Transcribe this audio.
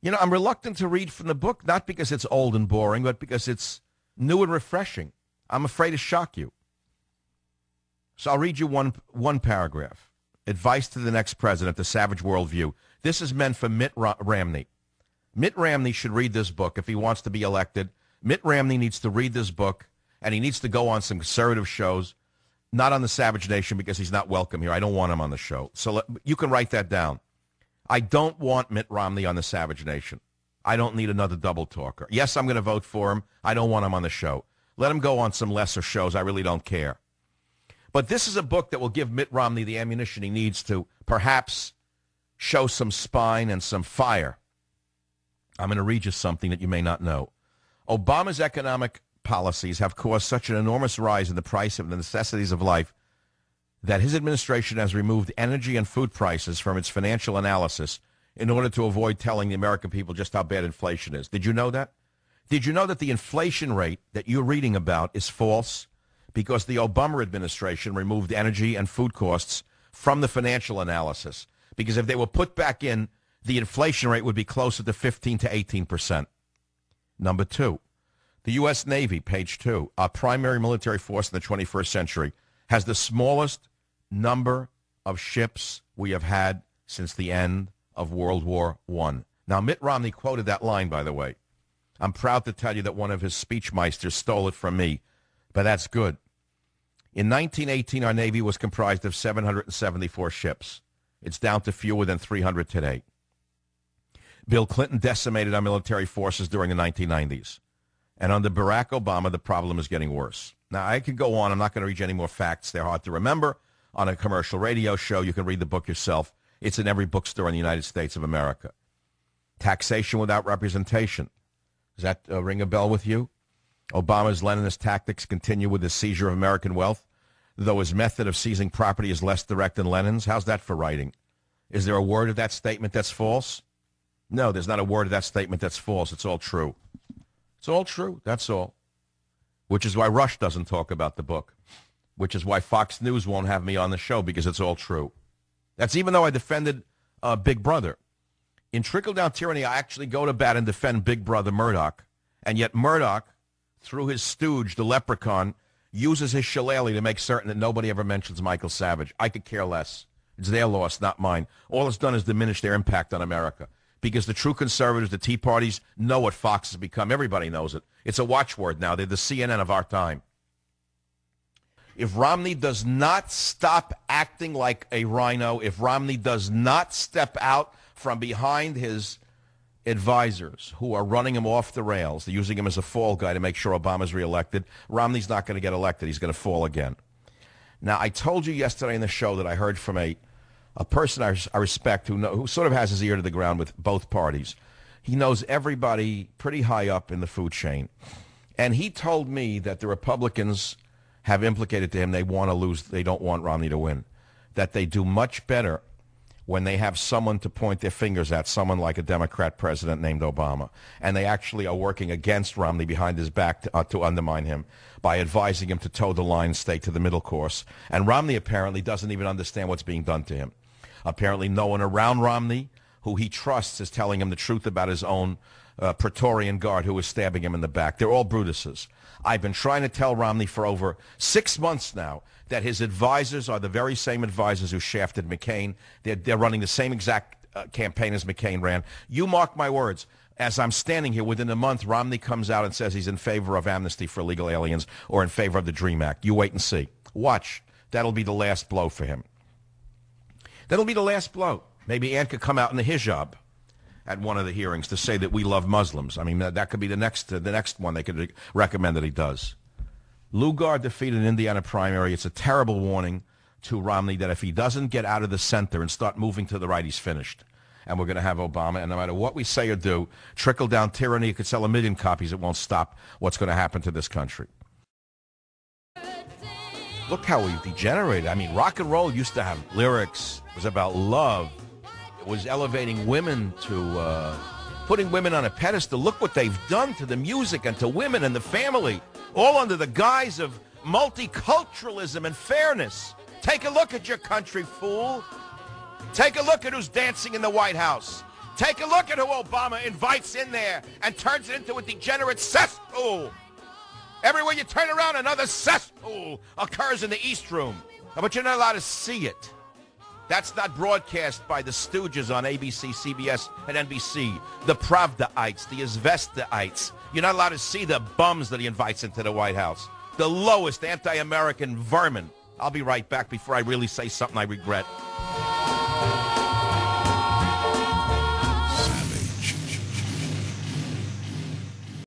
You know, I'm reluctant to read from the book, not because it's old and boring, but because it's new and refreshing. I'm afraid to shock you. So I'll read you one paragraph. Advice to the next president, The Savage Worldview. This is meant for Mitt Romney. Mitt Romney should read this book if he wants to be elected. Mitt Romney needs to read this book, and he needs to go on some conservative shows, not on the Savage Nation because he's not welcome here. I don't want him on the show. So you can write that down. I don't want Mitt Romney on the Savage Nation. I don't need another double talker. Yes, I'm going to vote for him. I don't want him on the show. Let him go on some lesser shows. I really don't care. But this is a book that will give Mitt Romney the ammunition he needs to perhaps show some spine and some fire. I'm going to read you something that you may not know. Obama's economic policies have caused such an enormous rise in the price of the necessities of life that his administration has removed energy and food prices from its financial analysis in order to avoid telling the American people just how bad inflation is. Did you know that? Did you know that the inflation rate that you're reading about is false? Because the Obama administration removed energy and food costs from the financial analysis. Because if they were put back in, the inflation rate would be closer to 15 to 18%. Number two, the U.S. Navy, page 2, our primary military force in the 21st century, has the smallest number of ships we have had since the end of World War I. Now, Mitt Romney quoted that line, by the way. I'm proud to tell you that one of his speechmeisters stole it from me, but that's good. In 1918, our Navy was comprised of 774 ships. It's down to fewer than 300 today. Bill Clinton decimated our military forces during the 1990s. And under Barack Obama, the problem is getting worse. Now, I could go on. I'm not going to read you any more facts. They're hard to remember. On a commercial radio show, you can read the book yourself. It's in every bookstore in the United States of America. Taxation without representation. Does that ring a bell with you? Obama's Leninist tactics continue with the seizure of American wealth, though his method of seizing property is less direct than Lenin's. How's that for writing? Is there a word of that statement that's false? No, there's not a word of that statement that's false. It's all true. It's all true. That's all. Which is why Rush doesn't talk about the book. Which is why Fox News won't have me on the show, because it's all true. That's even though I defended Big Brother. In Trickle-Down Tyranny, I actually go to bat and defend Big Brother Murdoch. And yet Murdoch, through his stooge, the leprechaun, uses his shillelagh to make certain that nobody ever mentions Michael Savage. I could care less. It's their loss, not mine. All it's done is diminish their impact on America. Because the true conservatives, the Tea Parties, know what Fox has become. Everybody knows it. It's a watchword now. They're the CNN of our time. If Romney does not stop acting like a rhino, if Romney does not step out from behind his advisors who are running him off the rails, they're using him as a fall guy to make sure Obama's reelected, Romney's not going to get elected. He's going to fall again. Now, I told you yesterday in the show that I heard from a person I respect who sort of has his ear to the ground with both parties. He knows everybody pretty high up in the food chain. And he told me that the Republicans have implicated to him they want to lose, they don't want Romney to win, that they do much better when they have someone to point their fingers at, someone like a Democrat president named Obama. And they actually are working against Romney behind his back to undermine him by advising him to toe the line and stay to the middle course. And Romney apparently doesn't even understand what's being done to him. Apparently no one around Romney who he trusts is telling him the truth about his own Praetorian guard who is stabbing him in the back. They're all Brutuses. I've been trying to tell Romney for over 6 months now that his advisors are the very same advisors who shafted McCain. They're running the same exact campaign as McCain ran. You mark my words. As I'm standing here, within a month, Romney comes out and says he's in favor of amnesty for illegal aliens or in favor of the DREAM Act. You wait and see. Watch. That'll be the last blow for him. That'll be the last blow. Maybe Ann could come out in the hijab at one of the hearings to say that we love Muslims. I mean, that could be the next one they could recommend that he does. Lugar defeated an Indiana primary. It's a terrible warning to Romney that if he doesn't get out of the center and start moving to the right, he's finished. And we're going to have Obama. And no matter what we say or do, trickle-down tyranny, it could sell 1 million copies. It won't stop what's going to happen to this country. Look how we've degenerated. I mean, rock and roll used to have lyrics. It was about love. It was elevating women to putting women on a pedestal. Look what they've done to the music and to women and the family, all under the guise of multiculturalism and fairness. Take a look at your country, fool. Take a look at who's dancing in the White House. Take a look at who Obama invites in there and turns it into a degenerate cesspool. Everywhere you turn around, another cesspool occurs in the East Room. But you're not allowed to see it. That's not broadcast by the stooges on ABC, CBS, and NBC. The Pravdaites, the Izvestaites. You're not allowed to see the bums that he invites into the White House. The lowest anti-American vermin. I'll be right back before I really say something I regret.